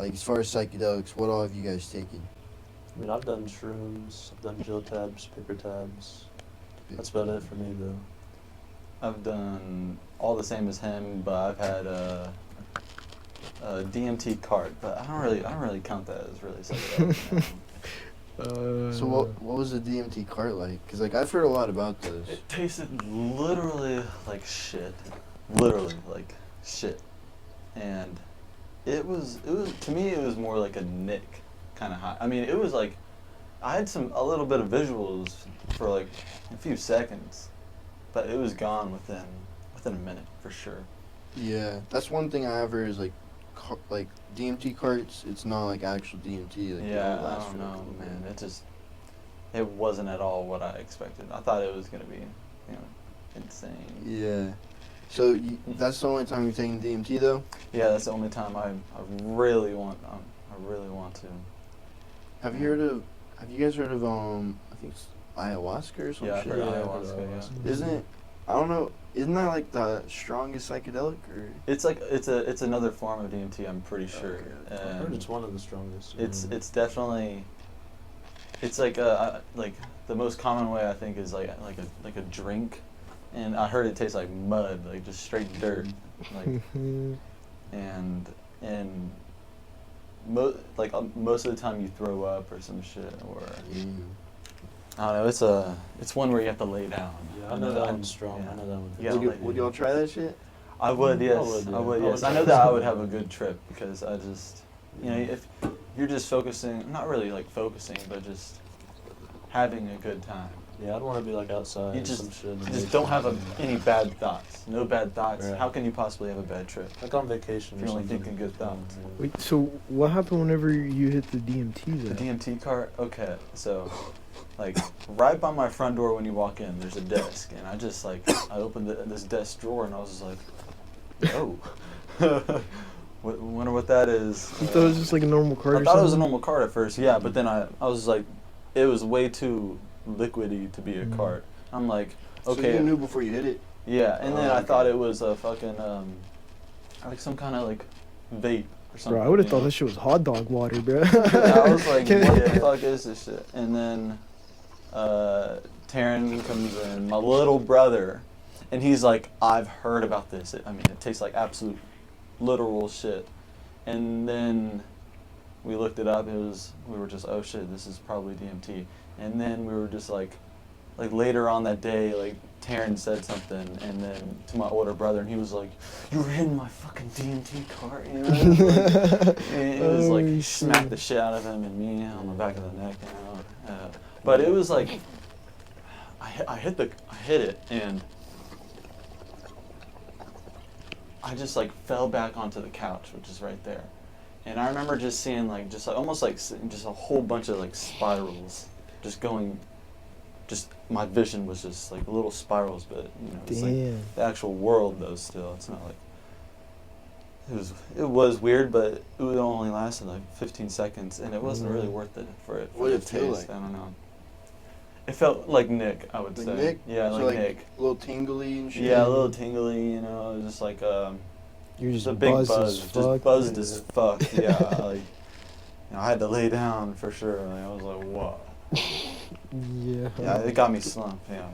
Like, as far as psychedelics, what all have you guys taken? I mean, I've done shrooms, I've done gel tabs, paper tabs. That's about it for me, though. I've done all the same as him, but I've had a DMT cart, but I don't really count that as really psychedelic. So what was the DMT cart like? Because, like, I've heard a lot about this. It tasted literally like shit. Literally like shit. And it was to me it was more like a Nick kind of high. I mean, it was like I had a little bit of visuals for like a few seconds, but it was gone within a minute for sure. Yeah, that's one thing I have heard is, like, like DMT carts, it's not like actual DMT. Like, Yeah, I don't know, man. It wasn't at all what I expected. I thought it was gonna be, insane. Yeah. So that's the only time you're taking DMT, though? Yeah, that's the only time I really want to. Have you guys heard of I think it's ayahuasca or something? Yeah, I've heard Yeah, ayahuasca. Yeah. Isn't that like the strongest psychedelic, or? It's like it's another form of DMT. I'm pretty sure. Okay. I heard it's one of the strongest. It's definitely. It's like the most common way I think is like a drink, and I heard it tastes like mud, like just straight dirt, like and most of the time you throw up or some shit or. I don't know. It's one where you have to lay down. Yeah, I know that one's strong. Yeah. I know that one. Yeah. Would y'all try that shit? I would, yes. I I would, would, yeah. yes. I know that I would have a good trip because I just, if you're just focusing, not really like focusing, but just having a good time. Yeah, I'd want to be like outside. You or just, some shit in you the just nature. don't have any bad thoughts. No bad thoughts. Right. How can you possibly have a bad trip? Like on vacation. If or you're only something. thinking good thoughts. Wait, so what happened whenever you hit the DMT The then? DMT cart. Okay, so like right by my front door when you walk in, there's a desk, and I just I opened this desk drawer, and I was just like, "Oh, wonder what that is." You thought it was just like a normal card I or thought it was a something? normal cart at first, yeah, but then I was like, it was way too liquidy to be a cart. I'm like, okay. So you knew before you hit it? Yeah, and then Oh, I okay. thought it was a fucking like some kind of like vape or something. Bro, I would have you thought know? that shit was hot dog water, bro. I was like, what the fuck is this shit? And then Taryn comes in, my little brother, and he's like, I've heard about this. It tastes like absolute literal shit. And then we looked it up. We were just, oh shit, this is probably DMT. And then we were just like later on that day, like Taryn said something, and then to my older brother, and he was like, "You were in my fucking DMT cart," you know? And it was like, he smacked the shit out of him and me on the back of the neck, you know? But it was like, I hit it, and I just like fell back onto the couch, which is right there. And I remember just seeing almost like just a whole bunch of like spirals just going. Just my vision was just like little spirals, but it's like Damn. the actual world though. Still, it's not like it was weird, but it only lasted like 15 seconds, and it wasn't really worth it for it. What For did the it feel taste. like? I don't know. It felt like Nick, I would Like say. Nick? Yeah, So, like Nick. A little tingly and shit? Yeah, a little tingly, just like You're just just a big buzzed buzz, as just fuck. buzzed as fuck. Yeah, like I had to lay down for sure. Like, I was like, whoa. Yeah. Yeah, it got me slumped. Yeah.